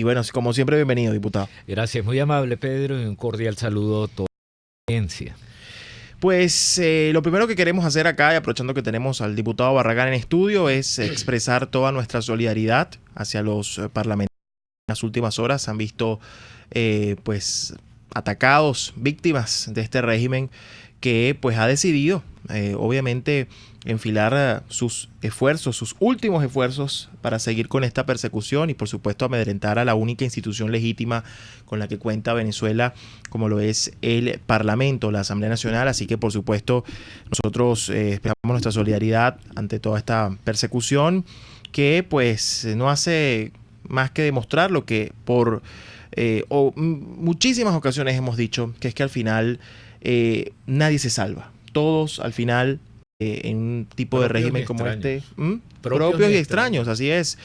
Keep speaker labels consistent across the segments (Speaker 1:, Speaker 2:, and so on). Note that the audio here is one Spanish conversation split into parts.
Speaker 1: Y bueno, como siempre, bienvenido, diputado.
Speaker 2: Gracias, muy amable, Pedro, y un cordial saludo a toda la audiencia.
Speaker 1: Pues lo primero que queremos hacer acá, y aprovechando que tenemos al diputado Barragán en estudio, es expresar toda nuestra solidaridad hacia los parlamentarios. En las últimas horas han visto pues atacados, víctimas de este régimen que pues ha decidido obviamente enfilar sus esfuerzos, sus últimos esfuerzos para seguir con esta persecución y por supuesto amedrentar a la única institución legítima con la que cuenta Venezuela, como lo es el Parlamento, la Asamblea Nacional. Así que por supuesto nosotros expresamos nuestra solidaridad ante toda esta persecución que pues no hace más que demostrar lo que por muchísimas ocasiones hemos dicho, que es que al final nadie se salva. Todos al final en un tipo de régimen como este, propios y extraños, así es.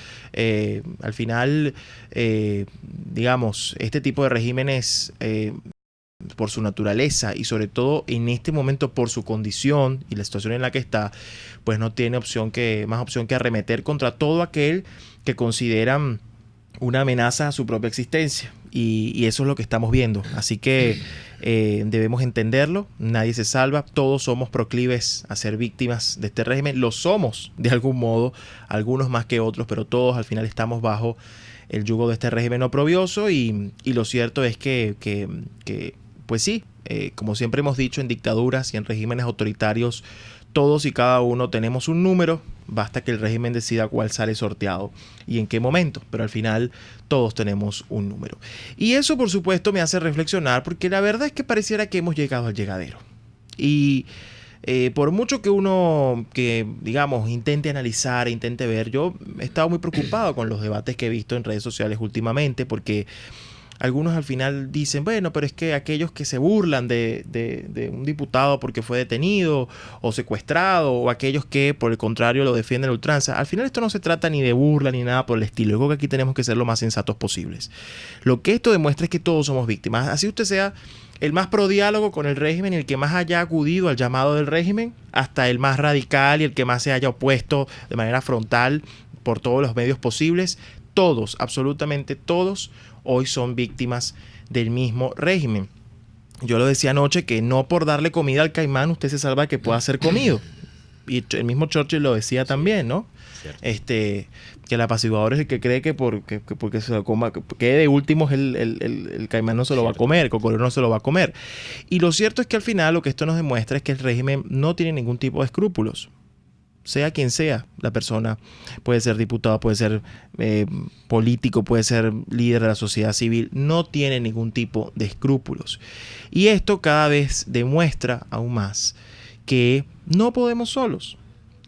Speaker 1: Al final, digamos, este tipo de regímenes, por su naturaleza y sobre todo en este momento por su condición y la situación en la que está, pues no tiene más opción que arremeter contra todo aquel que consideran una amenaza a su propia existencia. Y eso es lo que estamos viendo. Así que debemos entenderlo. Nadie se salva. Todos somos proclives a ser víctimas de este régimen. Lo somos de algún modo, algunos más que otros, pero todos al final estamos bajo el yugo de este régimen oprobioso. Y lo cierto es que pues sí, como siempre hemos dicho, en dictaduras y en regímenes autoritarios, todos y cada uno tenemos un número, basta que el régimen decida cuál sale sorteado y en qué momento, pero al final todos tenemos un número. Y eso por supuesto me hace reflexionar porque la verdad es que pareciera que hemos llegado al llegadero. Y por mucho que uno, digamos, intente analizar, intente ver, yo he estado muy preocupado con los debates que he visto en redes sociales últimamente porque algunos al final dicen, bueno, pero es que aquellos que se burlan de un diputado porque fue detenido o secuestrado, o aquellos que por el contrario lo defienden a ultranza, al final esto no se trata ni de burla ni nada por el estilo. Yo creo que aquí tenemos que ser lo más sensatos posibles. Lo que esto demuestra es que todos somos víctimas. Así usted sea el más pro diálogo con el régimen y el que más haya acudido al llamado del régimen, hasta el más radical y el que más se haya opuesto de manera frontal por todos los medios posibles, todos, absolutamente todos, hoy son víctimas del mismo régimen. Yo lo decía anoche que no por darle comida al caimán usted se salva de que pueda ser comido. Y el mismo Churchill lo decía también, ¿no? Que el apaciguador es el que cree que porque se lo coma, que quede de últimos el caimán no se lo va a comer, el cocodrilo no se lo va a comer. Y lo cierto es que al final lo que esto nos demuestra es que el régimen no tiene ningún tipo de escrúpulos. Sea quien sea la persona, puede ser diputado, puede ser político, puede ser líder de la sociedad civil, no tiene ningún tipo de escrúpulos. Y esto cada vez demuestra aún más que no podemos solos.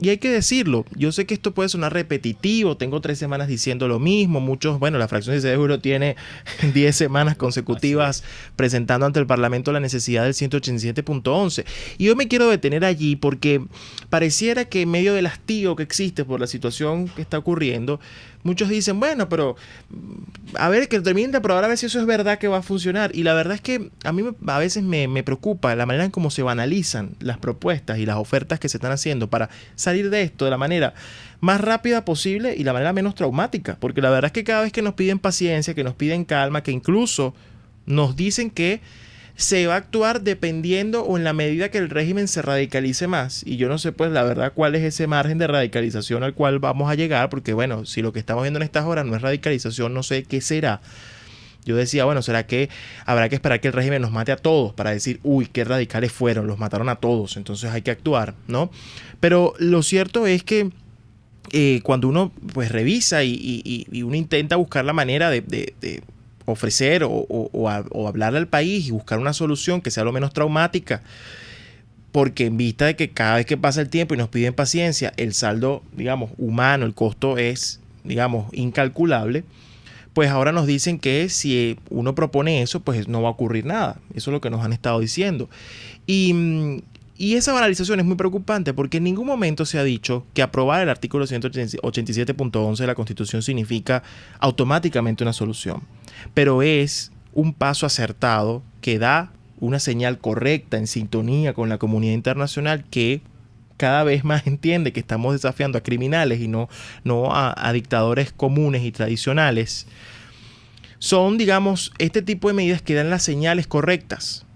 Speaker 1: Y hay que decirlo, yo sé que esto puede sonar repetitivo, tengo 3 semanas diciendo lo mismo, muchos, bueno, la fracción de Seguro tiene 10 semanas consecutivas presentando ante el Parlamento la necesidad del 187.11. Y yo me quiero detener allí porque pareciera que en medio del hastío que existe por la situación que está ocurriendo, muchos dicen, bueno, pero a ver, que terminen de probar a ver si eso es verdad que va a funcionar. Y la verdad es que a mí a veces me preocupa la manera en cómo se banalizan las propuestas y las ofertas que se están haciendo para salir de esto de la manera más rápida posible y la manera menos traumática. Porque la verdad es que cada vez que nos piden paciencia, que nos piden calma, que incluso nos dicen que se va a actuar dependiendo o en la medida que el régimen se radicalice más. Y yo no sé, pues, la verdad, cuál es ese margen de radicalización al cual vamos a llegar, porque, bueno, si lo que estamos viendo en estas horas no es radicalización, no sé qué será. Yo decía, bueno, ¿será que habrá que esperar que el régimen nos mate a todos para decir, uy, qué radicales fueron, los mataron a todos, entonces hay que actuar, ¿no? Pero lo cierto es que cuando uno, pues, revisa y uno intenta buscar la manera de ofrecer o hablarle al país y buscar una solución que sea lo menos traumática, porque en vista de que cada vez que pasa el tiempo y nos piden paciencia, el saldo, digamos, humano, el costo es, digamos, incalculable, pues ahora nos dicen que si uno propone eso, pues no va a ocurrir nada. Eso es lo que nos han estado diciendo. Y esa banalización es muy preocupante porque en ningún momento se ha dicho que aprobar el artículo 187.11 de la Constitución significa automáticamente una solución. Pero es un paso acertado que da una señal correcta en sintonía con la comunidad internacional que cada vez más entiende que estamos desafiando a criminales y no a dictadores comunes y tradicionales. son, digamos, este tipo de medidas que dan las señales correctas,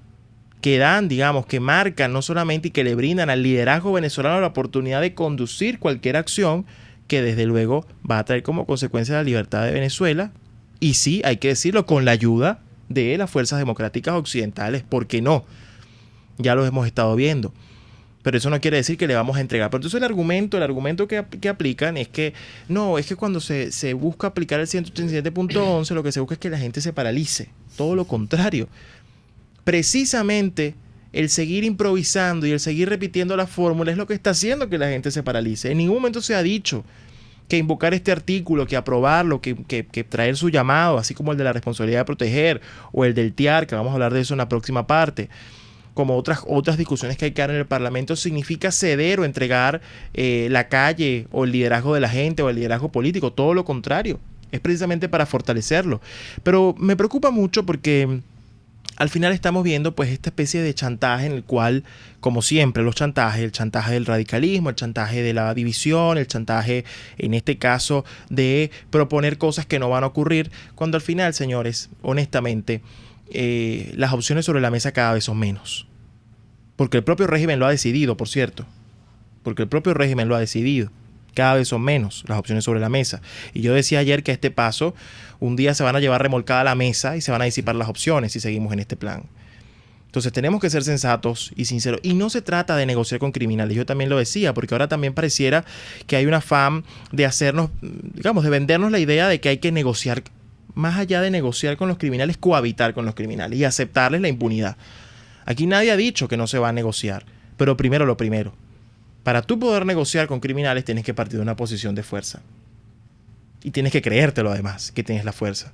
Speaker 1: que dan, digamos, que marcan no solamente y que le brindan al liderazgo venezolano la oportunidad de conducir cualquier acción que desde luego va a traer como consecuencia la libertad de Venezuela, y sí, hay que decirlo, con la ayuda de las fuerzas democráticas occidentales, ¿por qué no? Ya lo hemos estado viendo. Pero eso no quiere decir que le vamos a entregar. Pero entonces el argumento que aplican es que no, es que cuando se busca aplicar el 187.11, lo que se busca es que la gente se paralice. Todo lo contrario. Precisamente el seguir improvisando y el seguir repitiendo la fórmula es lo que está haciendo que la gente se paralice. En ningún momento se ha dicho que invocar este artículo, que aprobarlo, que traer su llamado, así como el de la responsabilidad de proteger o el del TIAR, que vamos a hablar de eso en la próxima parte, como otras discusiones que hay que dar en el Parlamento, significa ceder o entregar la calle o el liderazgo de la gente o el liderazgo político. Todo lo contrario. Es precisamente para fortalecerlo. Pero me preocupa mucho porque al final estamos viendo pues esta especie de chantaje en el cual, como siempre, los chantajes, el chantaje del radicalismo, el chantaje de la división, el chantaje, en este caso, de proponer cosas que no van a ocurrir, cuando al final, señores, honestamente, las opciones sobre la mesa cada vez son menos. Porque el propio régimen lo ha decidido, por cierto. Porque el propio régimen lo ha decidido. Cada vez son menos las opciones sobre la mesa. Y yo decía ayer que a este paso, un día se van a llevar remolcada la mesa y se van a disipar las opciones si seguimos en este plan. Entonces tenemos que ser sensatos y sinceros. Y no se trata de negociar con criminales. Yo también lo decía, porque ahora también pareciera que hay un afán de hacernos, digamos, de vendernos la idea de que hay que negociar. Más allá de negociar con los criminales, cohabitar con los criminales y aceptarles la impunidad. Aquí nadie ha dicho que no se va a negociar. Pero primero lo primero. Para tú poder negociar con criminales tienes que partir de una posición de fuerza. Y tienes que creértelo además, que tienes la fuerza.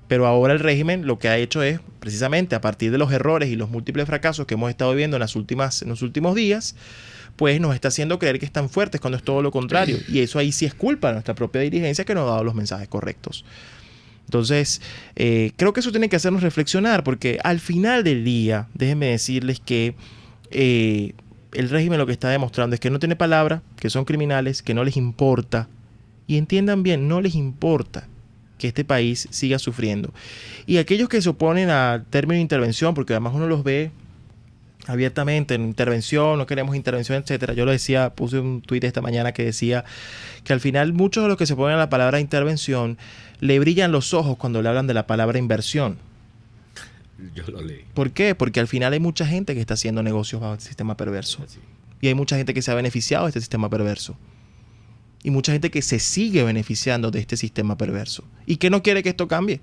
Speaker 1: Pero ahora el régimen lo que ha hecho es, precisamente a partir de los errores y los múltiples fracasos que hemos estado viendo en los últimos días, pues nos está haciendo creer que están fuertes cuando es todo lo contrario. Y eso ahí sí es culpa de nuestra propia dirigencia que no ha dado los mensajes correctos. Entonces, creo que eso tiene que hacernos reflexionar, porque al final del día, déjenme decirles que el régimen lo que está demostrando es que no tiene palabra, que son criminales, que no les importa. Y entiendan bien, no les importa que este país siga sufriendo. Y aquellos que se oponen al término de intervención, porque además uno los ve abiertamente en intervención, no queremos intervención, etcétera. Yo lo decía, puse un tuit esta mañana que decía que al final muchos de los que se oponen a la palabra intervención le brillan los ojos cuando le hablan de la palabra inversión.
Speaker 2: Yo lo leí.
Speaker 1: ¿Por qué? Porque al final hay mucha gente que está haciendo negocios bajo este sistema perverso.
Speaker 2: Sí.
Speaker 1: Y hay mucha gente que se ha beneficiado de este sistema perverso. Y mucha gente que se sigue beneficiando de este sistema perverso. Y que no quiere que esto cambie.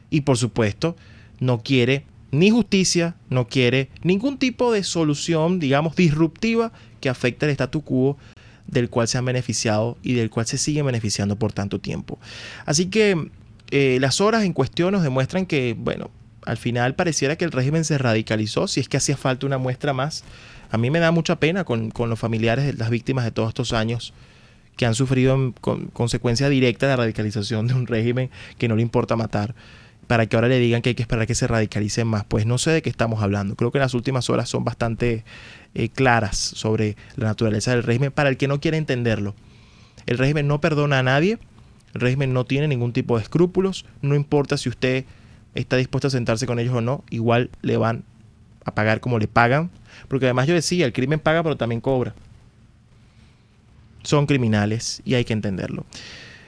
Speaker 1: Y por supuesto, no quiere ni justicia, no quiere ningún tipo de solución, digamos, disruptiva que afecte al statu quo del cual se han beneficiado y del cual se siguen beneficiando por tanto tiempo. Así que las horas en cuestión nos demuestran que, bueno, al final pareciera que el régimen se radicalizó, si es que hacía falta una muestra más. A mí me da mucha pena con los familiares de las víctimas de todos estos años que han sufrido con consecuencia directa de la radicalización de un régimen que no le importa matar, para que ahora le digan que hay que esperar que se radicalicen más. Pues no sé de qué estamos hablando. Creo que las últimas horas son bastante claras sobre la naturaleza del régimen para el que no quiere entenderlo. El régimen no perdona a nadie, el régimen no tiene ningún tipo de escrúpulos, no importa si usted está dispuesto a sentarse con ellos o no, igual le van a pagar como le pagan, porque además yo decía, el crimen paga pero también cobra. Son criminales y hay que entenderlo.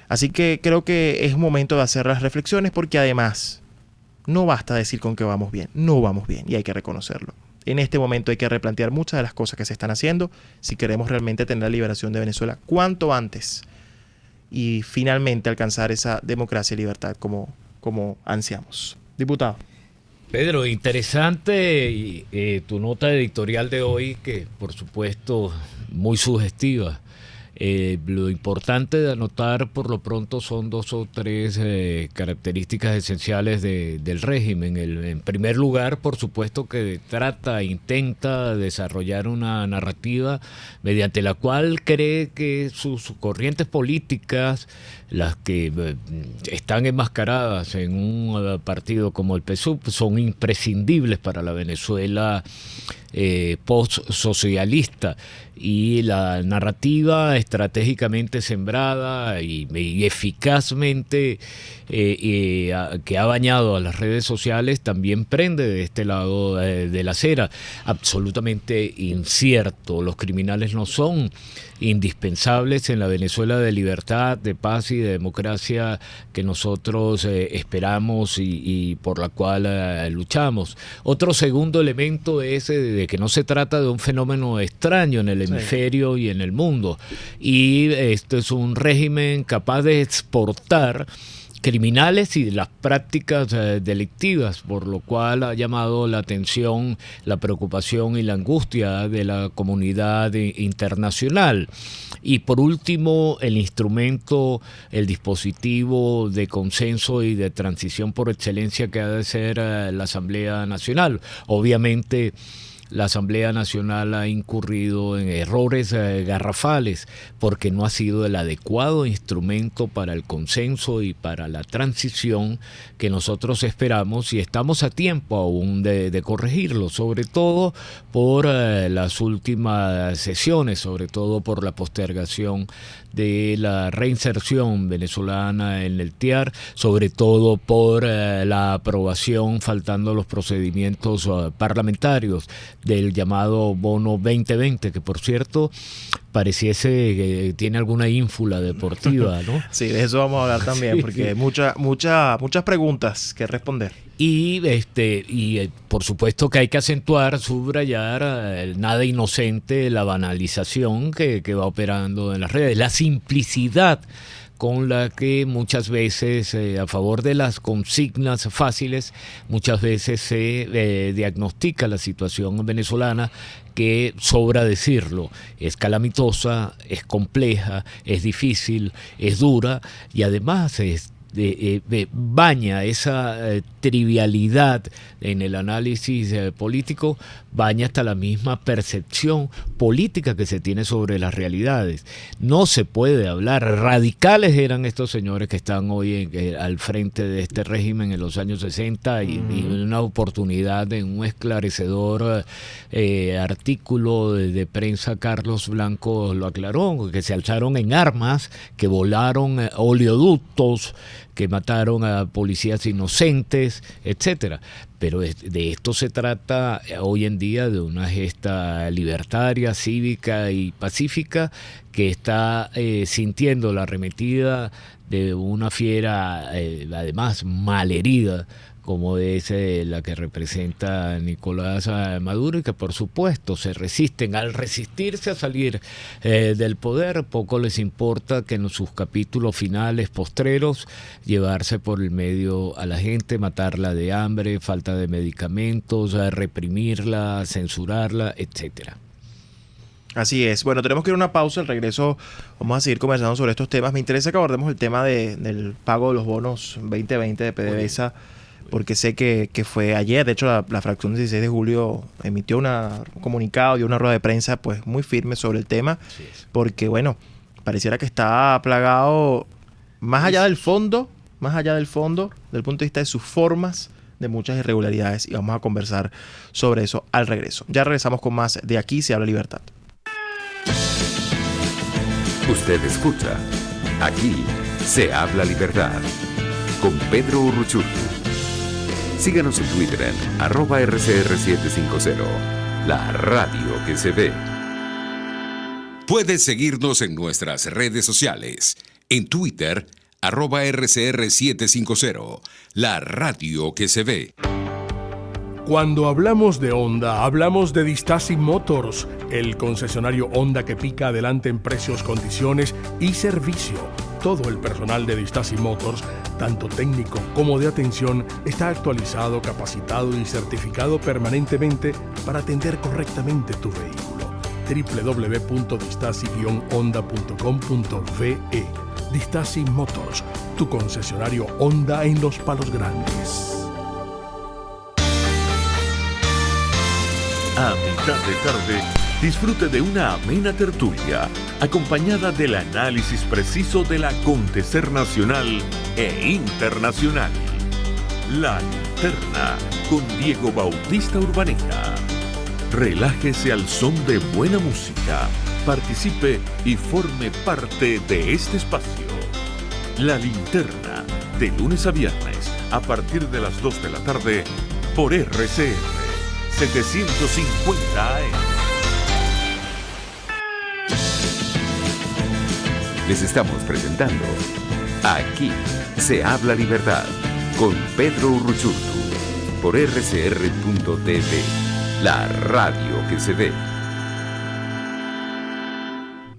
Speaker 1: Así que creo que es momento de hacer las reflexiones, porque además no basta decir con que vamos bien, no vamos bien y hay que reconocerlo. En este momento hay que replantear muchas de las cosas que se están haciendo si queremos realmente tener la liberación de Venezuela cuanto antes y finalmente alcanzar esa democracia y libertad como ansiamos. Diputado.
Speaker 2: Pedro, interesante tu nota editorial de hoy, que por supuesto muy sugestiva. Lo importante de anotar por lo pronto son dos o tres características esenciales del régimen. En primer lugar, por supuesto que intenta desarrollar una narrativa mediante la cual cree que sus corrientes políticas las que están enmascaradas en un partido como el PSUV, son imprescindibles para la Venezuela post-socialista, y la narrativa estratégicamente sembrada y eficazmente que ha bañado a las redes sociales también prende de este lado de la acera. Absolutamente incierto. Los criminales no son indispensables en la Venezuela de libertad, de paz y de democracia que nosotros esperamos y por la cual luchamos. Otro segundo elemento es de que no se trata de un fenómeno extraño en el hemisferio y en el mundo, y esto es un régimen capaz de exportar criminales y las prácticas delictivas, por lo cual ha llamado la atención, la preocupación y la angustia de la comunidad internacional. Y por último, el instrumento, el dispositivo de consenso y de transición por excelencia que ha de ser la Asamblea Nacional. Obviamente, la Asamblea Nacional ha incurrido en errores garrafales porque no ha sido el adecuado instrumento para el consenso y para la transición que nosotros esperamos, y estamos a tiempo aún de corregirlo, sobre todo por las últimas sesiones, sobre todo por la postergación de la reinserción venezolana en el TIAR, sobre todo por la aprobación, faltando los procedimientos parlamentarios, del llamado bono 2020, que por cierto pareciese que tiene alguna ínfula deportiva, ¿no?
Speaker 1: Sí, de eso vamos a hablar también, porque hay muchas preguntas que responder.
Speaker 2: Y por supuesto que hay que acentuar, subrayar nada inocente, la banalización que va operando en las redes, la simplicidad con la que muchas veces, a favor de las consignas fáciles, muchas veces se diagnostica la situación venezolana, que sobra decirlo, es calamitosa, es compleja, es difícil, es dura, y además baña esa trivialidad en el análisis político, baña hasta la misma percepción política que se tiene sobre las realidades. No se puede hablar, radicales eran estos señores que están hoy al frente de este régimen en los años 60 y una oportunidad en un esclarecedor artículo de prensa, Carlos Blanco lo aclaró, que se alzaron en armas, que volaron oleoductos, que mataron a policías inocentes, etcétera. Pero de esto se trata hoy en día, de una gesta libertaria, cívica y pacífica que está sintiendo la arremetida de una fiera, además malherida, como es la que representa Nicolás Maduro, y que por supuesto se resisten. Al resistirse a salir del poder, poco les importa que en sus capítulos finales, postreros, llevarse por el medio a la gente, matarla de hambre, falta de medicamentos, reprimirla, censurarla, etcétera.
Speaker 1: Así es. Bueno, tenemos que ir a una pausa. Al regreso vamos a seguir conversando sobre estos temas. Me interesa que abordemos el tema del pago de los bonos 2020 de PDVSA, porque sé que fue ayer. De hecho, la fracción 16 de julio emitió un comunicado y una rueda de prensa pues muy firme sobre el tema, porque bueno, pareciera que está plagado más allá del fondo, del punto de vista de sus formas, de muchas irregularidades, y vamos a conversar sobre eso al regreso. Ya regresamos con más de Aquí se habla libertad.
Speaker 3: Usted escucha Aquí se habla libertad con Pedro Urruchurtu. Síganos en Twitter en @RCR750, la radio que se ve.
Speaker 4: Puedes seguirnos en nuestras redes sociales. En Twitter, @RCR750, la radio que se ve.
Speaker 5: Cuando hablamos de Honda, hablamos de Distasi Motors, el concesionario Honda que pica adelante en precios, condiciones y servicio. Todo el personal de Distasi Motors, tanto técnico como de atención, está actualizado, capacitado y certificado permanentemente para atender correctamente tu vehículo. www.distasi-honda.com.ve. Distasi Motors, tu concesionario Honda en Los Palos Grandes.
Speaker 3: A mitad de tarde, disfrute de una amena tertulia
Speaker 6: acompañada del análisis preciso del acontecer nacional e internacional. La Linterna con Diego Bautista Urbaneta. Relájese al son de buena música, participe y forme parte de este espacio. La Linterna, de lunes a viernes, a partir de las 2 de la tarde, por RCR 750 AM.
Speaker 3: Les estamos presentando Aquí se habla libertad con Pedro Urruchurtu por rcr.tv, la radio que se ve.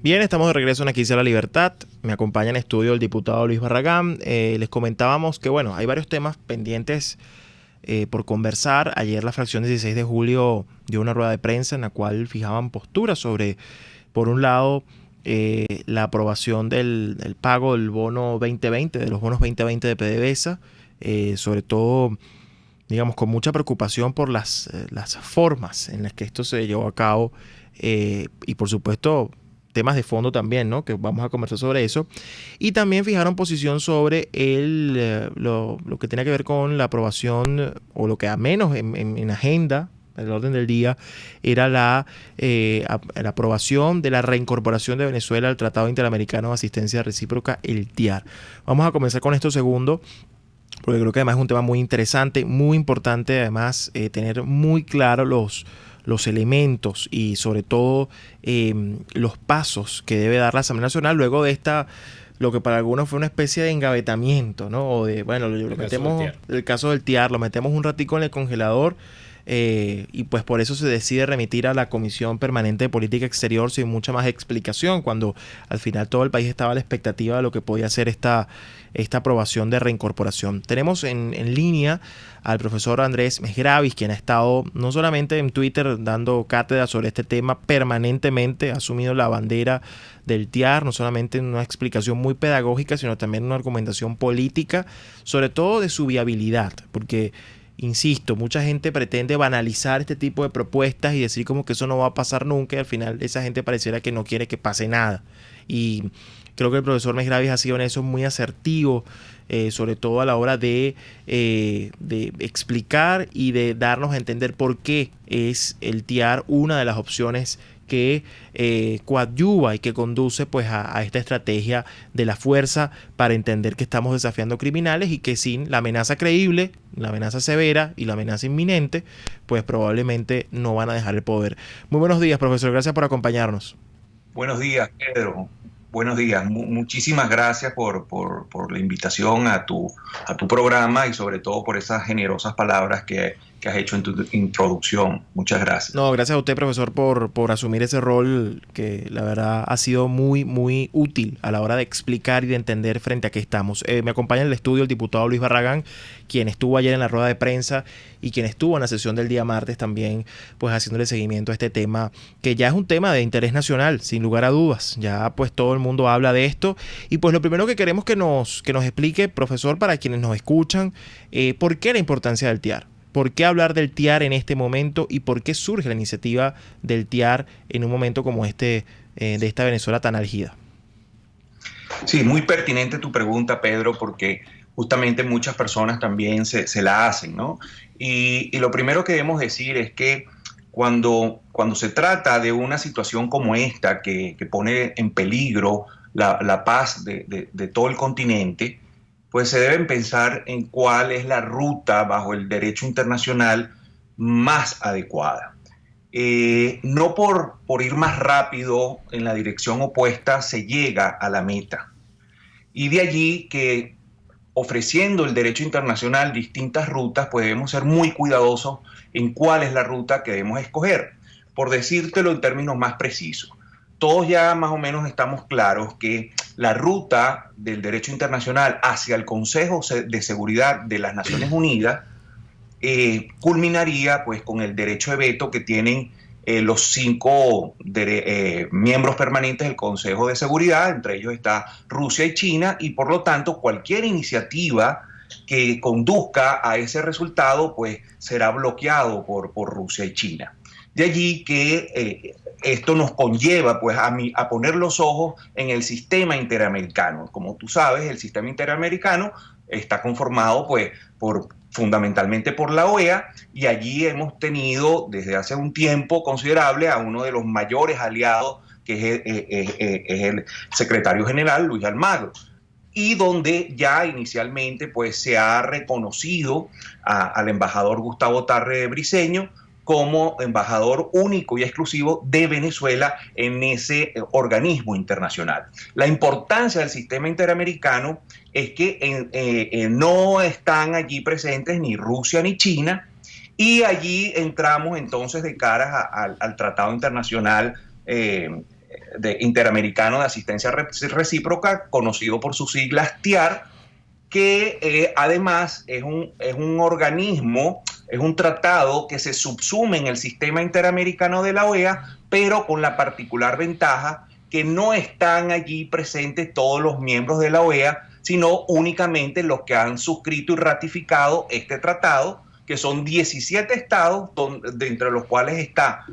Speaker 1: Bien, estamos de regreso en Aquí se habla libertad. Me acompaña en estudio el diputado Luis Barragán. Les comentábamos que, bueno, hay varios temas pendientes por conversar. Ayer la fracción 16 de julio dio una rueda de prensa en la cual fijaban posturas sobre, por un lado, la aprobación del pago del bono 2020, de los bonos 2020 de PDVSA, sobre todo, digamos, con mucha preocupación por las formas en las que esto se llevó a cabo y, por supuesto, temas de fondo también, ¿no? Que vamos a conversar sobre eso. Y también fijaron posición sobre lo que tenía que ver con la aprobación, o lo que a menos en agenda, el orden del día, era la aprobación de la reincorporación de Venezuela al Tratado Interamericano de Asistencia Recíproca, el TIAR. Vamos a comenzar con esto segundo, porque creo que además es un tema muy interesante, muy importante, además tener muy claro los elementos y sobre todo los pasos que debe dar la Asamblea Nacional luego de lo que para algunos fue una especie de engavetamiento, ¿no? O de, bueno, lo metemos, el caso del TIAR, lo metemos un ratico en el congelador. Y pues por eso se decide remitir a la Comisión Permanente de Política Exterior sin mucha más explicación, cuando al final todo el país estaba a la expectativa de lo que podía ser esta aprobación de reincorporación. Tenemos en línea al profesor Andrés Mesgravis, quien ha estado no solamente en Twitter dando cátedra sobre este tema permanentemente, ha asumido la bandera del TIAR, no solamente en una explicación muy pedagógica, sino también en una argumentación política, sobre todo de su viabilidad, porque insisto, mucha gente pretende banalizar este tipo de propuestas y decir como que eso no va a pasar nunca, y al final esa gente pareciera que no quiere que pase nada. Y creo que el profesor Mesgravis ha sido en eso muy asertivo, sobre todo a la hora de explicar y de darnos a entender por qué es el TIAR una de las opciones que coadyuva y que conduce pues a esta estrategia de la fuerza para entender que estamos desafiando criminales y que sin la amenaza creíble, la amenaza severa y la amenaza inminente, pues probablemente no van a dejar el poder. Muy buenos días, profesor. Gracias por acompañarnos.
Speaker 7: Buenos días, Pedro. Buenos días. Muchísimas gracias por la invitación a tu programa y sobre todo por esas generosas palabras que has hecho en tu introducción. Muchas gracias.
Speaker 1: No, gracias a usted, profesor, por asumir ese rol que la verdad ha sido muy, muy útil a la hora de explicar y de entender frente a qué estamos. Me acompaña en el estudio el diputado Luis Barragán, quien estuvo ayer en la rueda de prensa y quien estuvo en la sesión del día martes también, pues haciéndole seguimiento a este tema, que ya es un tema de interés nacional, sin lugar a dudas. Ya pues todo el mundo habla de esto. Y pues lo primero que queremos que nos explique, profesor, para quienes nos escuchan, ¿por qué la importancia del TIAR? ¿Por qué hablar del TIAR en este momento y por qué surge la iniciativa del TIAR en un momento como de esta Venezuela tan álgida?
Speaker 7: Sí, muy pertinente tu pregunta, Pedro, porque justamente muchas personas también se la hacen, ¿no? Y lo primero que debemos decir es que cuando se trata de una situación como esta que pone en peligro la paz de todo el continente, pues se deben pensar en cuál es la ruta bajo el derecho internacional más adecuada. No por ir más rápido en la dirección opuesta se llega a la meta. Y de allí que ofreciendo el derecho internacional distintas rutas, pues debemos ser muy cuidadosos en cuál es la ruta que debemos escoger. Por decírtelo en términos más precisos, todos ya más o menos estamos claros que la ruta del derecho internacional hacia el Consejo de Seguridad de las Naciones Unidas culminaría pues con el derecho de veto que tienen los 5 miembros permanentes del Consejo de Seguridad, entre ellos está Rusia y China, y por lo tanto cualquier iniciativa que conduzca a ese resultado pues será bloqueado por Rusia y China. De allí que esto nos conlleva pues a poner los ojos en el sistema interamericano. Como tú sabes, el sistema interamericano está conformado pues fundamentalmente por la OEA, y allí hemos tenido desde hace un tiempo considerable a uno de los mayores aliados, que es el secretario general Luis Almagro, y donde ya inicialmente pues se ha reconocido al embajador Gustavo Tarre de Briceño como embajador único y exclusivo de Venezuela en ese organismo internacional. La importancia del sistema interamericano es que no están allí presentes ni Rusia ni China, y allí entramos entonces de cara al Tratado Internacional Interamericano de Asistencia Recíproca, conocido por sus siglas TIAR, que además es un organismo, es un tratado que se subsume en el sistema interamericano de la OEA, pero con la particular ventaja que no están allí presentes todos los miembros de la OEA, sino únicamente los que han suscrito y ratificado este tratado, que son 17 estados, de entre los cuales está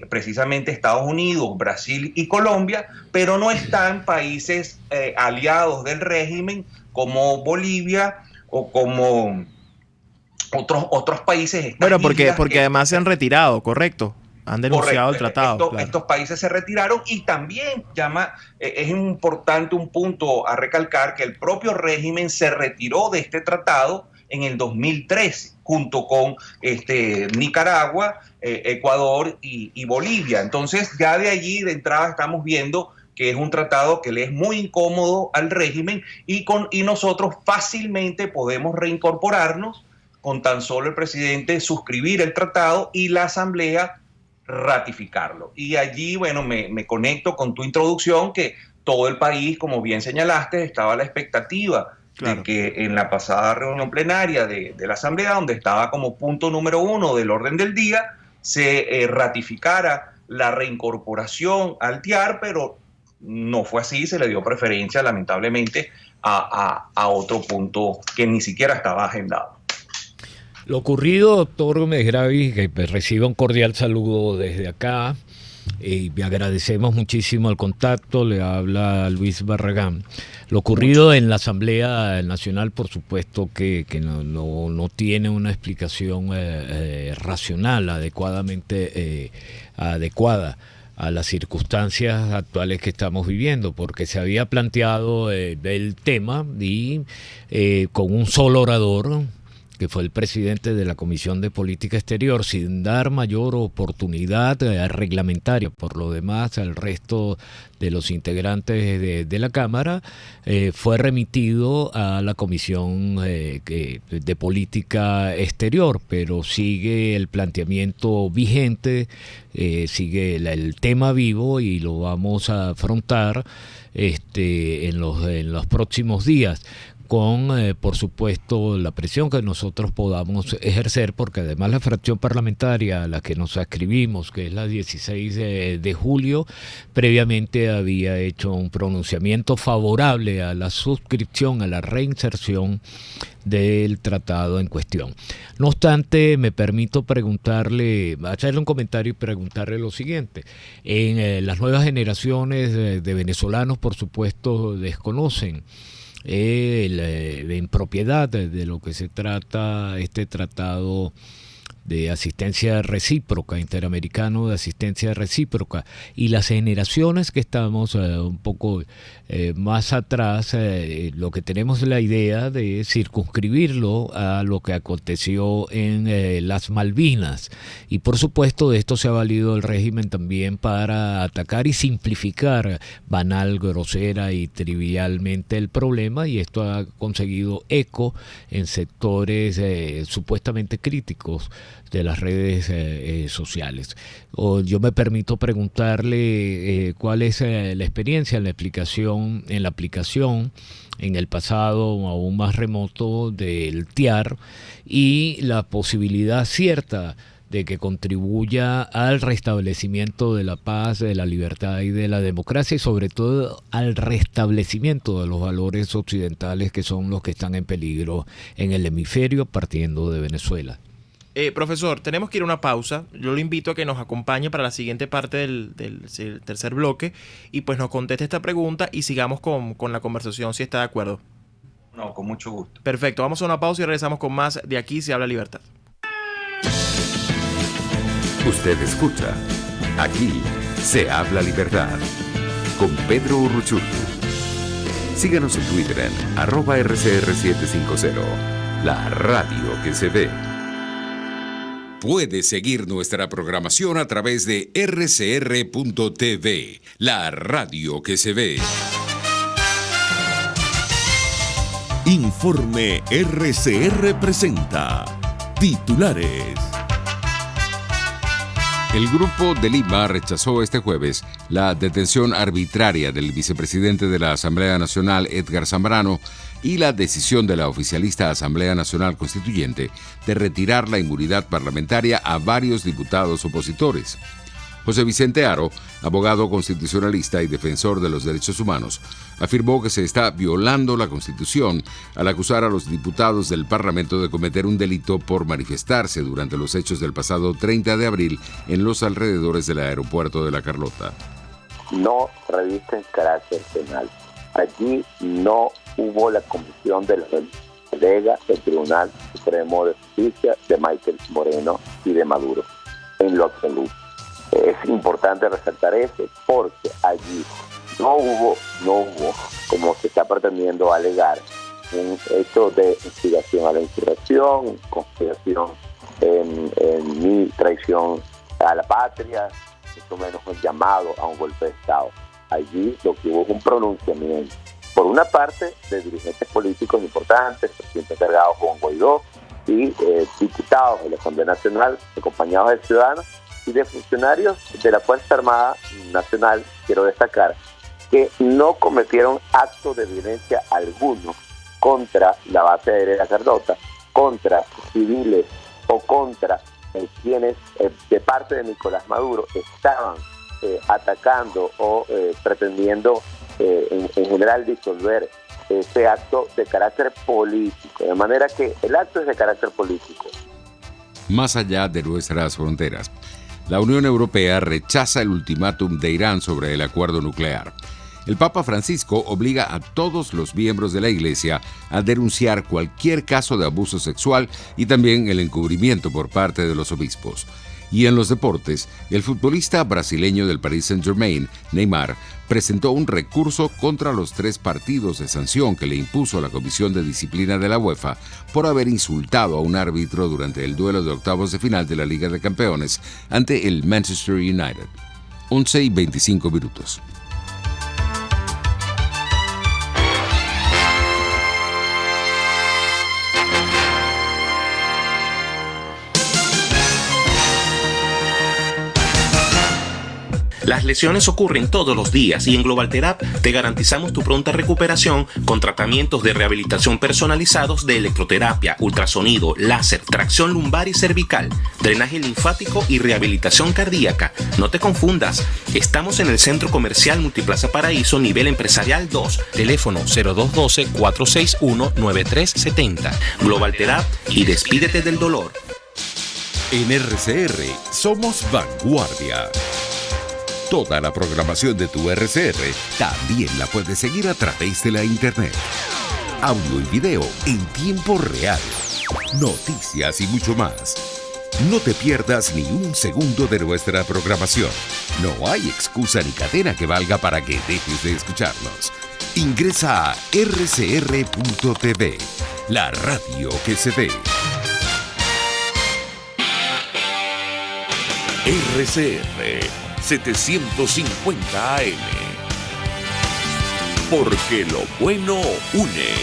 Speaker 7: precisamente Estados Unidos, Brasil y Colombia, pero no están países aliados del régimen como Bolivia o como otros países.
Speaker 1: Bueno, porque además se han retirado, ¿correcto? Han denunciado el tratado.
Speaker 7: Estos países se retiraron, y también es importante un punto a recalcar, que el propio régimen se retiró de este tratado en el 2013, junto con Nicaragua, Ecuador y Bolivia. Entonces ya de allí de entrada estamos viendo que es un tratado que le es muy incómodo al régimen, y nosotros fácilmente podemos reincorporarnos con tan solo el presidente suscribir el tratado y la Asamblea ratificarlo. Y allí, bueno, me conecto con tu introducción, que todo el país, como bien señalaste, estaba a la expectativa de que en la pasada reunión plenaria de la Asamblea, donde estaba como punto número 1 del orden del día, se ratificara la reincorporación al TIAR, pero no fue así, se le dio preferencia, lamentablemente, a otro punto que ni siquiera estaba agendado.
Speaker 2: Lo ocurrido, doctor Gómez Gravis, que reciba un cordial saludo desde acá, y agradecemos muchísimo el contacto, le habla Luis Barragán. Lo ocurrido en la Asamblea Nacional, por supuesto que no tiene una explicación racional, adecuadamente adecuada a las circunstancias actuales que estamos viviendo, porque se había planteado el tema y con un solo orador, que fue el presidente de la Comisión de Política Exterior, sin dar mayor oportunidad reglamentaria. Por lo demás, al resto de los integrantes de la Cámara, fue remitido a la Comisión de Política Exterior, pero sigue el planteamiento vigente, sigue el tema vivo, y lo vamos a afrontar en los próximos días, con, por supuesto, la presión que nosotros podamos ejercer, porque además la fracción parlamentaria a la que nos adscribimos, que es la 16 de julio, previamente había hecho un pronunciamiento favorable a la suscripción, a la reinserción del tratado en cuestión. No obstante, me permito hacerle un comentario y preguntarle lo siguiente. En las nuevas generaciones de venezolanos, por supuesto, desconocen en propiedad de lo que se trata este tratado de asistencia recíproca, interamericano de asistencia recíproca, y las generaciones que estamos un poco más atrás, lo que tenemos es la idea de circunscribirlo a lo que aconteció en las Malvinas, y por supuesto de esto se ha valido el régimen también para atacar y simplificar banal, grosera y trivialmente el problema, y esto ha conseguido eco en sectores supuestamente críticos de las redes sociales. Yo me permito preguntarle cuál es la experiencia en la aplicación en el pasado aún más remoto del TIAR, y la posibilidad cierta de que contribuya al restablecimiento de la paz, de la libertad y de la democracia, y sobre todo al restablecimiento de los valores occidentales, que son los que están en peligro en el hemisferio, partiendo de Venezuela.
Speaker 1: Profesor, tenemos que ir a una pausa. Yo lo invito a que nos acompañe para la siguiente parte del tercer bloque y pues nos conteste esta pregunta y sigamos con la conversación, si está de acuerdo.
Speaker 7: No, con mucho gusto.
Speaker 1: Perfecto, vamos a una pausa y regresamos con más de Aquí se habla libertad.
Speaker 3: Usted escucha Aquí se habla libertad con Pedro Urruchurtu. Síganos en Twitter en @RCR750, la radio que se ve.
Speaker 4: Puedes seguir nuestra programación a través de rcr.tv, la radio que se ve.
Speaker 6: Informe RCR presenta titulares.
Speaker 4: El Grupo de Lima rechazó este jueves la detención arbitraria del vicepresidente de la Asamblea Nacional, Edgar Zambrano, y la decisión de la oficialista Asamblea Nacional Constituyente de retirar la inmunidad parlamentaria a varios diputados opositores. José Vicente Haro, abogado constitucionalista y defensor de los derechos humanos, afirmó que se está violando la Constitución al acusar a los diputados del Parlamento de cometer un delito por manifestarse durante los hechos del pasado 30 de abril en los alrededores del aeropuerto de La Carlota.
Speaker 8: No revisten carácter penal. Allí no hubo la comisión de la colega del Tribunal Supremo de Justicia de Michael Moreno y de Maduro, en lo absoluto. Es importante resaltar eso porque allí no hubo, como se está pretendiendo alegar, un hecho de instigación a la insurrección, conspiración en traición a la patria, mucho menos un llamado a un golpe de Estado. Allí lo que hubo un pronunciamiento, por una parte, de dirigentes políticos importantes, el presidente encargado Juan Guaidó, y diputados de la Asamblea Nacional, acompañados de ciudadanos, y de funcionarios de la Fuerza Armada Nacional, quiero destacar, que no cometieron actos de violencia alguno contra la base aérea de La Carlota, contra civiles o contra quienes de parte de Nicolás Maduro estaban atacando o pretendiendo en general disolver ese acto de carácter político, de manera que el acto es de carácter político.
Speaker 4: Más allá de nuestras fronteras, la Unión Europea rechaza el ultimátum de Irán sobre el acuerdo nuclear. El Papa Francisco obliga a todos los miembros de la Iglesia a denunciar cualquier caso de abuso sexual y también el encubrimiento por parte de los obispos. Y en los deportes, el futbolista brasileño del Paris Saint-Germain, Neymar, presentó un recurso contra los 3 partidos de sanción que le impuso la Comisión de Disciplina de la UEFA por haber insultado a un árbitro durante el duelo de octavos de final de la Liga de Campeones ante el Manchester United. 11:25 minutos.
Speaker 9: Las lesiones ocurren todos los días y en GlobalTherap te garantizamos tu pronta recuperación con tratamientos de rehabilitación personalizados de electroterapia, ultrasonido, láser, tracción lumbar y cervical, drenaje linfático y rehabilitación cardíaca. No te confundas, estamos en el Centro Comercial Multiplaza Paraíso, nivel empresarial 2, teléfono 0212-461-9370. GlobalTherap y despídete del dolor.
Speaker 6: En RCR somos vanguardia. Toda la programación de tu RCR también la puedes seguir a través de la internet. Audio y video en tiempo real. Noticias y mucho más. No te pierdas ni un segundo de nuestra programación. No hay excusa ni cadena que valga para que dejes de escucharnos. Ingresa a rcr.tv, la radio que se ve. RCR 750 AM. Porque lo bueno une.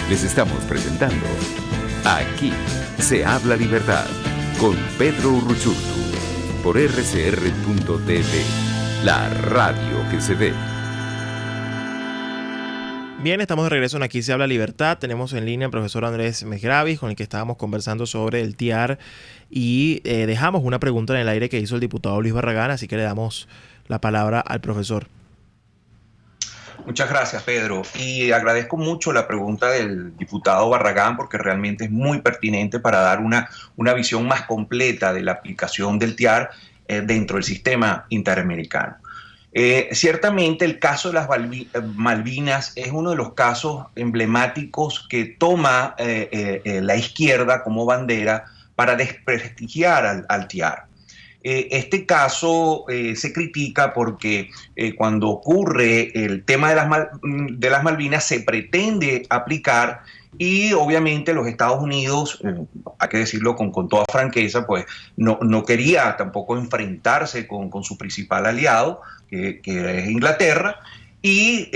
Speaker 3: Les estamos presentando Aquí se habla libertad con Pedro Urruchurtu por rcr.tv, la radio que se ve.
Speaker 1: Bien, estamos de regreso en Aquí se habla libertad. Tenemos en línea al profesor Andrés Mesgravis, con el que estábamos conversando sobre el TIAR y dejamos una pregunta en el aire que hizo el diputado Luis Barragán, así que le damos la palabra al profesor.
Speaker 7: Muchas gracias, Pedro. Y agradezco mucho la pregunta del diputado Barragán porque realmente es muy pertinente para dar una visión más completa de la aplicación del TIAR dentro del sistema interamericano. Ciertamente el caso de las Malvinas es uno de los casos emblemáticos que toma la izquierda como bandera para desprestigiar al TIAR. Este caso se critica porque cuando ocurre el tema de las Malvinas se pretende aplicar y obviamente los Estados Unidos, hay que decirlo con toda franqueza, pues no quería tampoco enfrentarse con su principal aliado, que es Inglaterra, y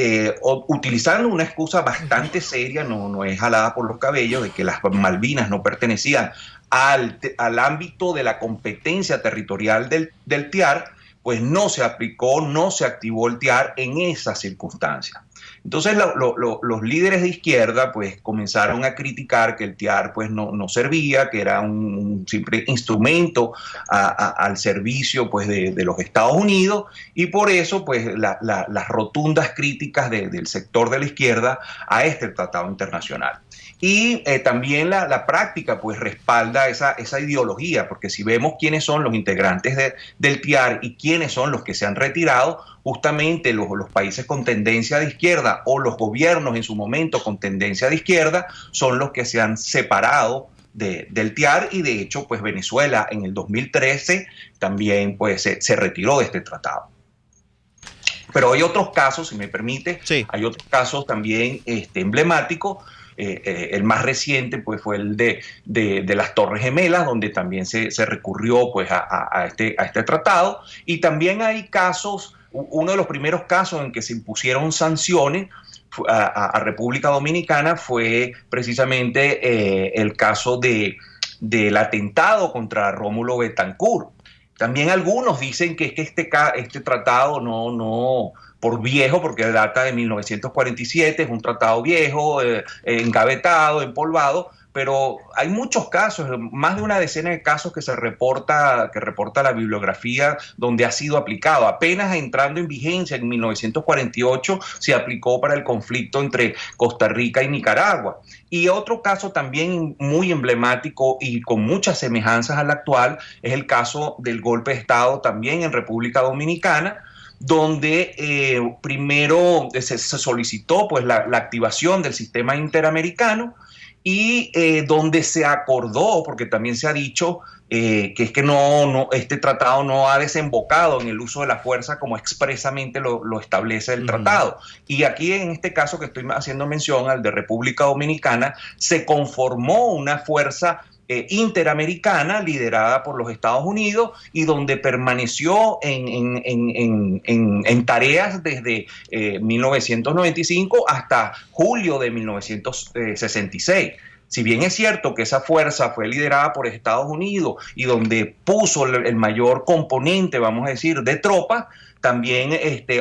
Speaker 7: utilizando una excusa bastante seria, no es jalada por los cabellos, de que las Malvinas no pertenecían al ámbito de la competencia territorial del TIAR, pues no se aplicó, no se activó el TIAR en esas circunstancias. Entonces los líderes de izquierda pues comenzaron a criticar que el TIAR pues no servía, que era un simple instrumento al servicio pues de los Estados Unidos, y por eso pues las rotundas críticas del sector de la izquierda a este tratado internacional. Y también la práctica pues respalda esa ideología, porque si vemos quiénes son los integrantes del TIAR y quiénes son los que se han retirado, justamente los países con tendencia de izquierda o los gobiernos en su momento con tendencia de izquierda son los que se han separado del TIAR, y de hecho pues Venezuela en el 2013 también pues se retiró de este tratado. Pero hay otros casos, si me permite, sí. Hay otros casos también emblemáticos. El más reciente pues fue el de las Torres Gemelas, donde también se recurrió pues a este tratado, y también hay casos, uno de los primeros casos en que se impusieron sanciones a República Dominicana fue precisamente el caso del atentado contra Rómulo Betancourt. También algunos dicen que este tratado no por viejo, porque data de 1947, es un tratado viejo, engavetado, empolvado, pero hay muchos casos, más de una decena de casos que reporta la bibliografía donde ha sido aplicado. Apenas entrando en vigencia en 1948 se aplicó para el conflicto entre Costa Rica y Nicaragua. Y otro caso también muy emblemático y con muchas semejanzas al actual es el caso del golpe de Estado también en República Dominicana, donde primero se solicitó pues la activación del sistema interamericano y donde se acordó, porque también se ha dicho que es que este tratado no ha desembocado en el uso de la fuerza como expresamente lo establece el tratado. Y aquí en este caso que estoy haciendo mención, al de República Dominicana, se conformó una fuerza interamericana liderada por los Estados Unidos y donde permaneció en tareas desde 1995 hasta julio de 1966. Si bien es cierto que esa fuerza fue liderada por Estados Unidos y donde puso el mayor componente, vamos a decir, de tropas, también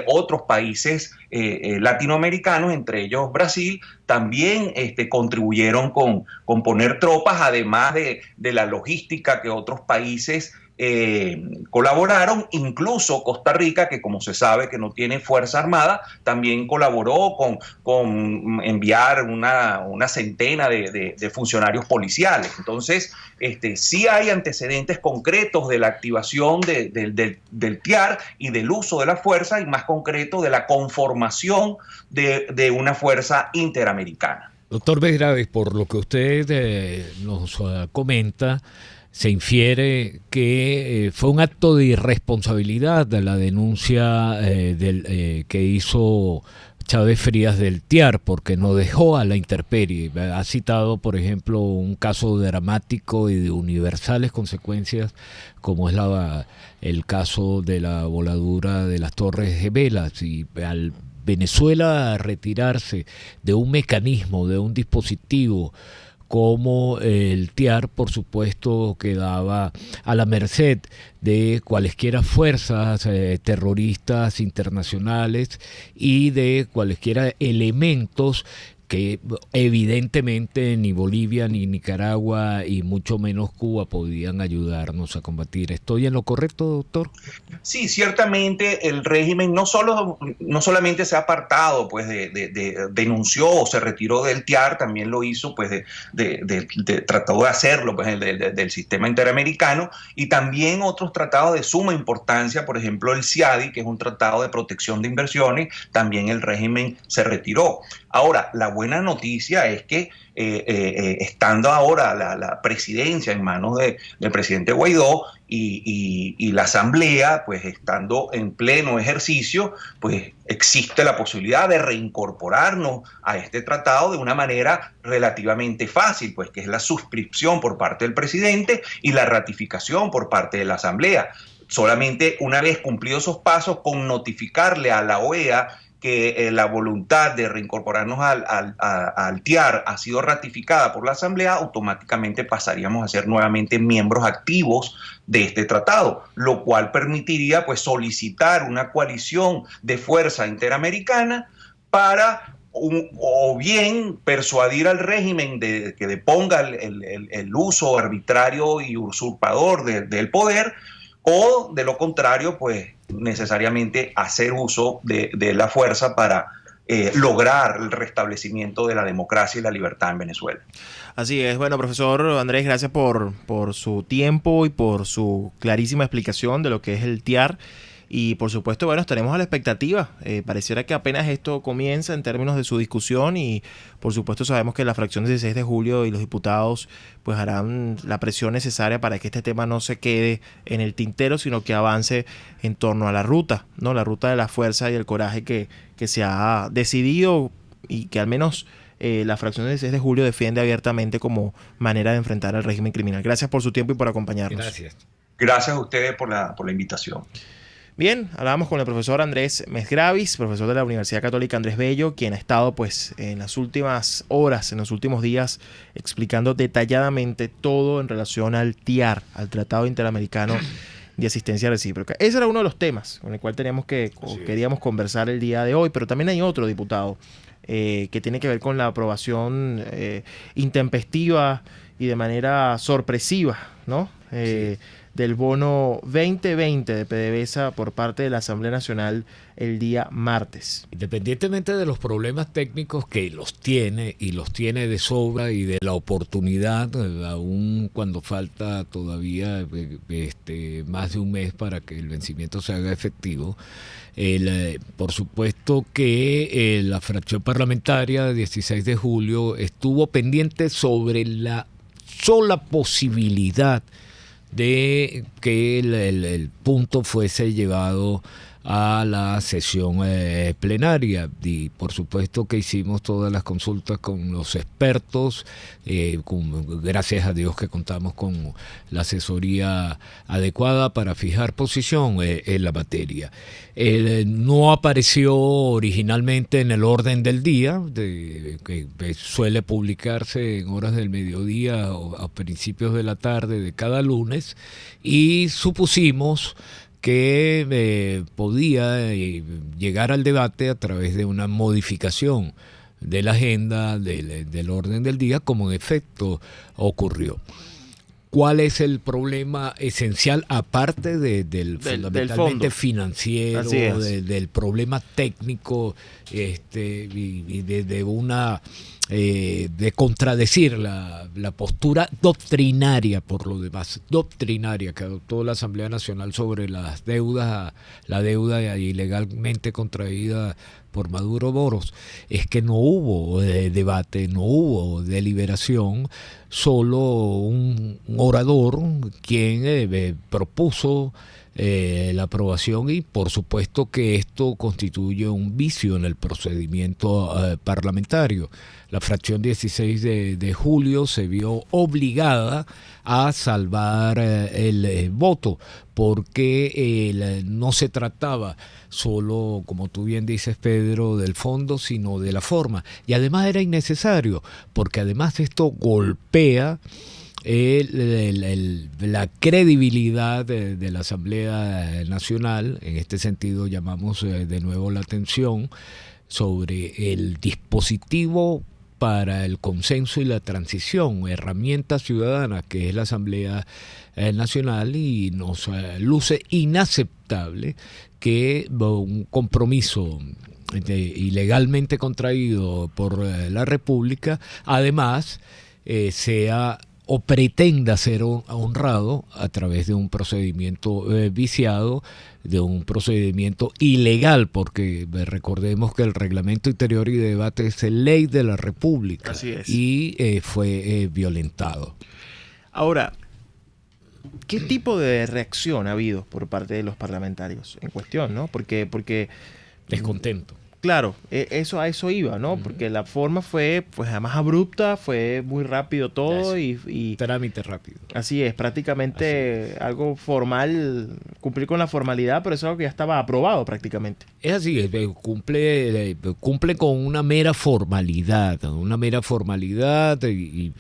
Speaker 7: otros países latinoamericanos, entre ellos Brasil, también contribuyeron con poner tropas, además de la logística que otros países colaboraron. Incluso Costa Rica, que como se sabe que no tiene fuerza armada, también colaboró con enviar una centena de funcionarios policiales. Entonces, sí hay antecedentes concretos de la activación del TIAR y del uso de la fuerza, y más concreto de la conformación de una fuerza interamericana.
Speaker 2: Doctor Begraves, por lo que usted nos comenta, se infiere que fue un acto de irresponsabilidad de la denuncia que hizo Chávez Frías del TIAR, porque no dejó a la intemperie. Ha citado, por ejemplo, un caso dramático y de universales consecuencias, como es el caso de la voladura de las Torres Gemelas, y al Venezuela retirarse de un mecanismo, de un dispositivo como el TIAR, por supuesto, quedaba a la merced de cualesquiera fuerzas terroristas internacionales y de cualesquiera elementos que evidentemente ni Bolivia ni Nicaragua y mucho menos Cuba podían ayudarnos a combatir. ¿Estoy en lo correcto, doctor?
Speaker 7: Sí, ciertamente el régimen no solamente se ha apartado, pues denunció o se retiró del TIAR, también lo hizo, pues trató de hacerlo, pues del sistema interamericano, y también otros tratados de suma importancia, por ejemplo el CIADI, que es un tratado de protección de inversiones, también el régimen se retiró. Ahora, la buena noticia es que estando ahora la presidencia en manos del presidente Guaidó y la asamblea, pues estando en pleno ejercicio, pues existe la posibilidad de reincorporarnos a este tratado de una manera relativamente fácil, pues que es la suscripción por parte del presidente y la ratificación por parte de la asamblea. Solamente una vez cumplidos esos pasos, con notificarle a la OEA que la voluntad de reincorporarnos al TIAR ha sido ratificada por la Asamblea, automáticamente pasaríamos a ser nuevamente miembros activos de este tratado, lo cual permitiría pues solicitar una coalición de fuerza interamericana para o bien persuadir al régimen de que deponga el uso arbitrario y usurpador del poder, o de lo contrario, pues necesariamente hacer uso de la fuerza para lograr el restablecimiento de la democracia y la libertad en Venezuela.
Speaker 1: Así es. Bueno, profesor Andrés, gracias por su tiempo y por su clarísima explicación de lo que es el TIAR. Y por supuesto, bueno, estaremos a la expectativa. Pareciera que apenas esto comienza en términos de su discusión y por supuesto sabemos que la fracción 16 de julio y los diputados pues harán la presión necesaria para que este tema no se quede en el tintero, sino que avance en torno a la ruta, ¿no? La ruta de la fuerza y el coraje que se ha decidido y que al menos la fracción 16 de julio defiende abiertamente como manera de enfrentar al régimen criminal. Gracias por su tiempo y por acompañarnos.
Speaker 2: Gracias.
Speaker 7: Gracias a ustedes por la invitación.
Speaker 1: Bien, hablábamos con el profesor Andrés Mesgravis, profesor de la Universidad Católica Andrés Bello, quien ha estado pues en las últimas horas, en los últimos días, explicando detalladamente todo en relación al TIAR, al Tratado Interamericano de Asistencia Recíproca. Ese era uno de los temas con el cual queríamos conversar el día de hoy, pero también hay otro, diputado, que tiene que ver con la aprobación intempestiva y de manera sorpresiva, ¿no? Del bono 2020 de PDVSA por parte de la Asamblea Nacional el día martes.
Speaker 2: Independientemente de los problemas técnicos que los tiene y los tiene de sobra y de la oportunidad, aún cuando falta todavía más de un mes para que el vencimiento se haga efectivo, por supuesto que la fracción parlamentaria de 16 de julio estuvo pendiente sobre la sola posibilidad de que el punto fuese llevado a la sesión plenaria, y por supuesto que hicimos todas las consultas con los expertos, gracias a Dios que contamos con la asesoría adecuada para fijar posición en la materia. No apareció originalmente en el orden del día, que suele publicarse en horas del mediodía o a principios de la tarde de cada lunes, y supusimos que podía llegar al debate a través de una modificación de la agenda del orden del día, como en efecto ocurrió. ¿Cuál es el problema esencial, aparte fundamentalmente financiero, del problema técnico y de una de contradecir la postura doctrinaria, por lo demás, doctrinaria que adoptó la Asamblea Nacional sobre la deuda ilegalmente contraída por Maduro Moros? Es que no hubo debate, no hubo deliberación, solo un orador quien propuso la aprobación, y por supuesto que esto constituye un vicio en el procedimiento parlamentario. La fracción 16 de julio se vio obligada a salvar el voto, porque no se trataba solo, como tú bien dices, Pedro, del fondo, sino de la forma. Y además era innecesario, porque además esto golpea la credibilidad de la Asamblea Nacional. En este sentido llamamos de nuevo la atención sobre el dispositivo para el consenso y la transición, herramienta ciudadana que es la Asamblea Nacional, y nos luce inaceptable que un compromiso ilegalmente contraído por la República, además sea o pretenda ser honrado a través de un procedimiento viciado, de un procedimiento ilegal, porque recordemos que el Reglamento Interior y Debate es ley de la República.
Speaker 1: Así es.
Speaker 2: Y fue violentado.
Speaker 1: Ahora, ¿qué tipo de reacción ha habido por parte de los parlamentarios en cuestión, ¿no? Porque
Speaker 2: descontento.
Speaker 1: Claro, a eso iba, ¿no? Porque la forma fue, pues, además abrupta, fue muy rápido todo y
Speaker 2: trámite rápido.
Speaker 1: Así es, prácticamente algo formal, cumplir con la formalidad, pero eso es algo que ya estaba aprobado prácticamente.
Speaker 2: Es así, cumple con una mera formalidad, y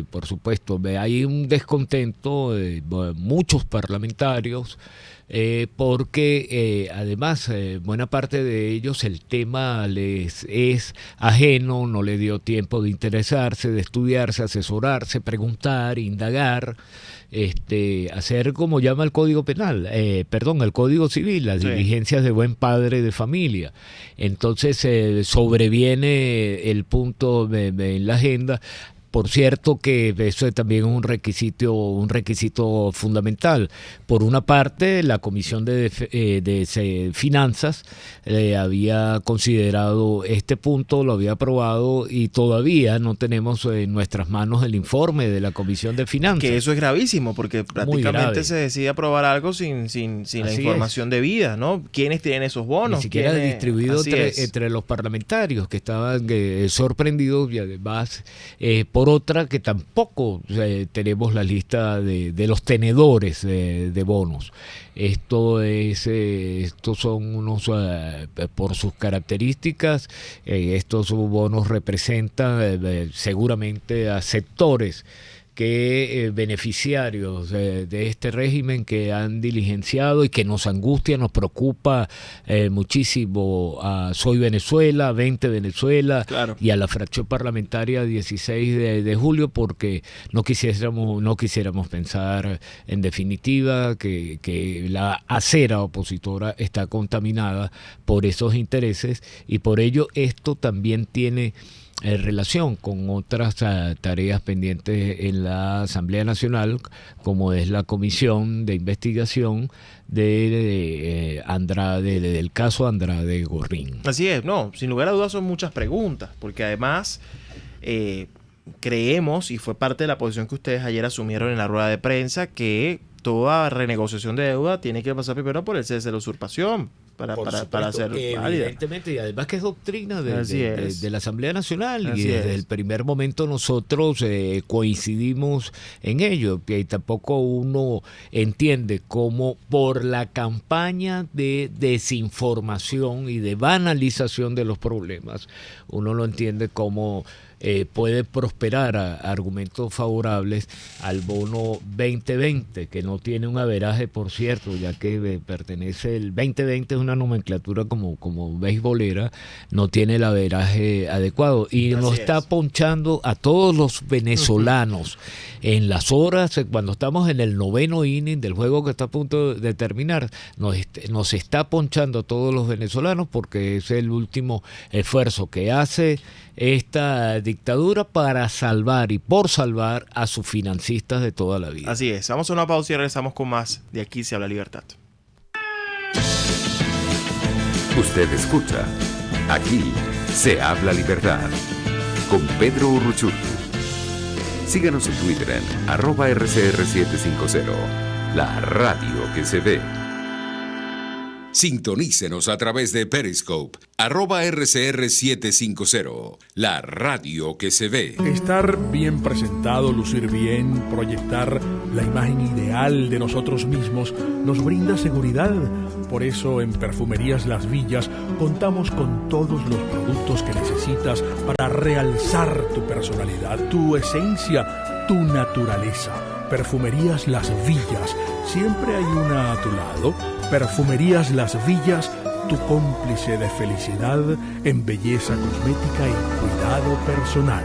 Speaker 2: por supuesto hay un descontento de muchos parlamentarios, porque además buena parte de ellos el tema les es ajeno, no le dio tiempo de interesarse, de estudiarse, asesorarse, preguntar, indagar, hacer como llama el Código Penal, el Código Civil, las diligencias de buen padre de familia. Entonces sobreviene el punto en la agenda. Por cierto que eso también es un requisito fundamental. Por una parte, la Comisión de Finanzas había considerado este punto, lo había aprobado, y todavía no tenemos en nuestras manos el informe de la Comisión de Finanzas.
Speaker 1: Que eso es gravísimo, porque prácticamente se decide aprobar algo sin la información debida, ¿no? ¿Quiénes tienen esos bonos?
Speaker 2: Ni siquiera distribuido entre los parlamentarios, que estaban sorprendidos, y además por otra, que tampoco tenemos la lista de los tenedores de bonos. Estos son unos, por sus características, estos bonos representan seguramente a sectores que beneficiarios de este régimen que han diligenciado y que nos angustia, nos preocupa muchísimo a Soy Venezuela, 20 Venezuela,
Speaker 1: claro,
Speaker 2: y a la fracción parlamentaria 16 de julio, porque no quisiéramos pensar en definitiva que la acera opositora está contaminada por esos intereses, y por ello esto también tiene relación con otras tareas pendientes en la Asamblea Nacional, como es la comisión de investigación de Andrade, del caso Andrade Gorrín.
Speaker 1: Así es, no, sin lugar a dudas son muchas preguntas, porque además creemos, y fue parte de la posición que ustedes ayer asumieron en la rueda de prensa, que toda renegociación de deuda tiene que pasar primero por el cese de la usurpación para ser válida.
Speaker 2: Evidentemente, y además que es doctrina de la Asamblea Nacional.
Speaker 1: Así
Speaker 2: y desde
Speaker 1: es.
Speaker 2: el primer momento nosotros coincidimos en ello, y tampoco uno entiende cómo por la campaña de desinformación y de banalización de los problemas, uno no entiende cómo puede prosperar argumentos favorables al bono 2020, que no tiene un averaje, por cierto, ya que pertenece, el 2020 es una nomenclatura como beisbolera, no tiene el averaje adecuado, y nos está ponchando a todos los venezolanos en las horas, cuando estamos en el 9º inning del juego que está a punto de terminar, nos está ponchando a todos los venezolanos, porque es el último esfuerzo que hace esta dictadura para salvar y por salvar a sus financistas de toda la vida.
Speaker 1: Así es. Vamos a una pausa y regresamos con más de Aquí se habla libertad.
Speaker 3: Usted escucha Aquí se habla libertad con Pedro Urruchurtu. Síganos en Twitter en @RCR750, la radio que se ve.
Speaker 4: Sintonícenos a través de Periscope, @RCR750, la radio que se ve.
Speaker 5: Estar bien presentado, lucir bien, proyectar la imagen ideal de nosotros mismos nos brinda seguridad. Por eso en Perfumerías Las Villas contamos con todos los productos que necesitas para realzar tu personalidad, tu esencia, tu naturaleza. Perfumerías Las Villas, siempre hay una a tu lado. Perfumerías Las Villas, tu cómplice de felicidad en belleza cosmética y cuidado personal.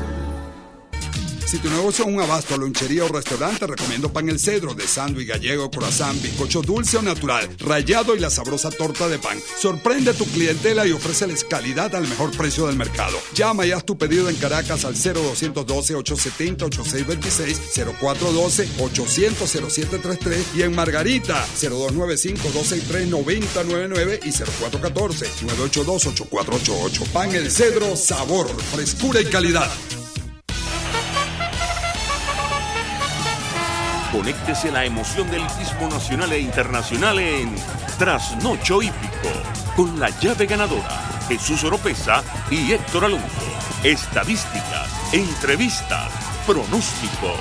Speaker 10: Si tu negocio es un abasto, lonchería o restaurante, recomiendo Pan El Cedro, de sándwich gallego, croissant, bizcocho dulce o natural, rallado y la sabrosa torta de pan. Sorprende a tu clientela y ofréceles calidad al mejor precio del mercado. Llama y haz tu pedido en Caracas al 0212-870-8626, 0412-800-0733 y en Margarita 0295-263-9099 y 0414-982-8488. Pan El Cedro, sabor, frescura y calidad.
Speaker 6: Conéctese a la emoción del hippismo nacional e internacional en Trasnocho Hípico, con la llave ganadora, Jesús Oropesa y Héctor Alonso. Estadísticas, entrevistas, pronósticos.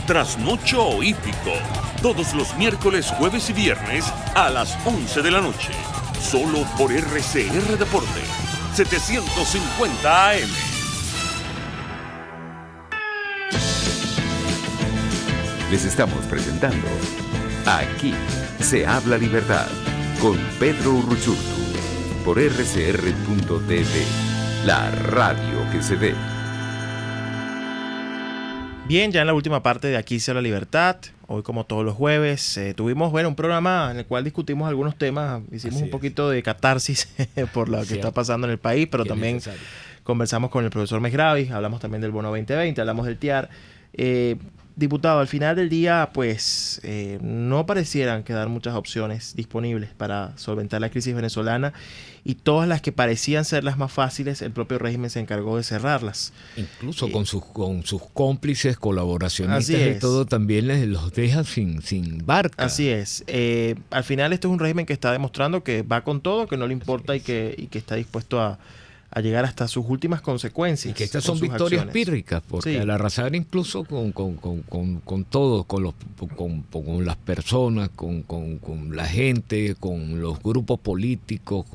Speaker 6: Trasnocho Hípico, todos los miércoles, jueves y viernes a las 11 de la noche. Solo por RCR Deportes, 750 AM.
Speaker 3: Les estamos presentando Aquí se habla libertad con Pedro Urruchurtu por RCR.tv, la radio que se ve.
Speaker 1: Bien, ya en la última parte de Aquí se habla libertad. Hoy, como todos los jueves, tuvimos un programa en el cual discutimos algunos temas. Hicimos un poquito de catarsis por lo que está pasando en el país, pero también conversamos con el profesor Mesgravi, hablamos también del bono 2020, hablamos del TIAR. Diputado, al final del día, pues no parecieran quedar muchas opciones disponibles para solventar la crisis venezolana, y todas las que parecían ser las más fáciles, el propio régimen se encargó de cerrarlas.
Speaker 2: Incluso con sus cómplices, colaboracionistas y todo, también los deja sin barca.
Speaker 1: Así es. Al final esto es un régimen que está demostrando que va con todo, que no le importa y que está dispuesto a llegar hasta sus últimas consecuencias.
Speaker 2: Y que estas son victorias pírricas, porque al arrasar incluso con todo, con las personas, con la gente, con los grupos políticos,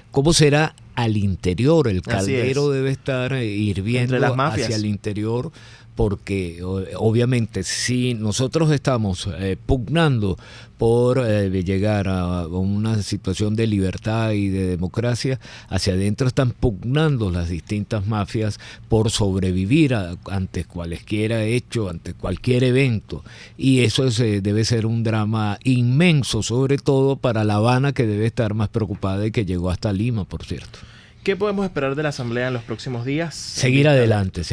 Speaker 2: ¿cómo será al interior? El caldero debe estar hirviendo hacia el interior, porque obviamente si nosotros estamos pugnando por llegar a una situación de libertad y de democracia, hacia adentro están pugnando las distintas mafias por sobrevivir ante cualesquiera hecho, ante cualquier evento, y eso debe ser un drama inmenso, sobre todo para La Habana, que debe estar más preocupada y que llegó hasta Lima, por cierto.
Speaker 1: ¿Qué podemos esperar de la Asamblea en los próximos días?
Speaker 2: Seguir adelante.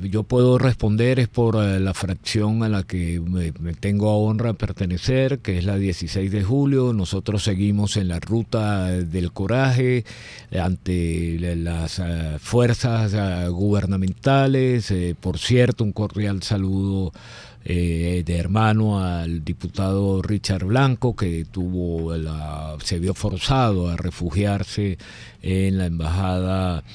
Speaker 2: Yo puedo responder es por la fracción a la que me tengo a honra pertenecer, que es la 16 de julio. Nosotros seguimos en la ruta del coraje ante las fuerzas gubernamentales. Por cierto, un cordial saludo de hermano al diputado Richard Blanco, que se vio forzado a refugiarse en la embajada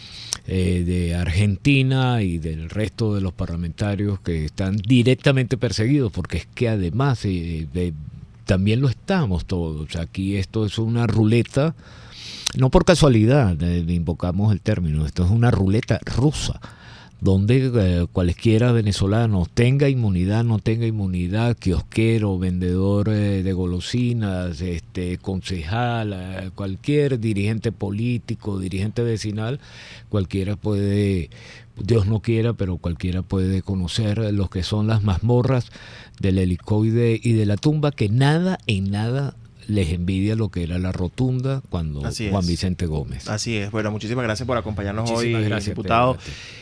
Speaker 2: de Argentina, y del resto de los parlamentarios que están directamente perseguidos, porque es que además también lo estamos todos. Aquí esto es una ruleta, no por casualidad invocamos el término, esto es una ruleta rusa, donde cualesquiera venezolano tenga inmunidad, no tenga inmunidad, kiosquero, vendedor de golosinas, concejal, cualquier dirigente político, dirigente vecinal, cualquiera puede, Dios no quiera, pero cualquiera puede conocer lo que son las mazmorras del Helicoide y de la tumba, que nada en nada les envidia lo que era la rotunda cuando Juan Vicente Gómez.
Speaker 1: Así es. Bueno, muchísimas gracias por acompañarnos hoy, diputado.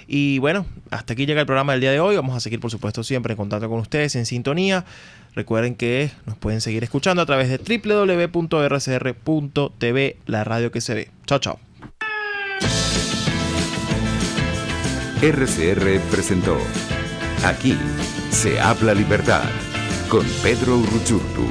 Speaker 1: Y bueno, hasta aquí llega el programa del día de hoy. Vamos a seguir, por supuesto, siempre en contacto con ustedes, en sintonía. Recuerden que nos pueden seguir escuchando a través de www.rcr.tv, la radio que se ve. Chao, chao.
Speaker 3: RCR presentó Aquí se habla libertad con Pedro Urruchurtu.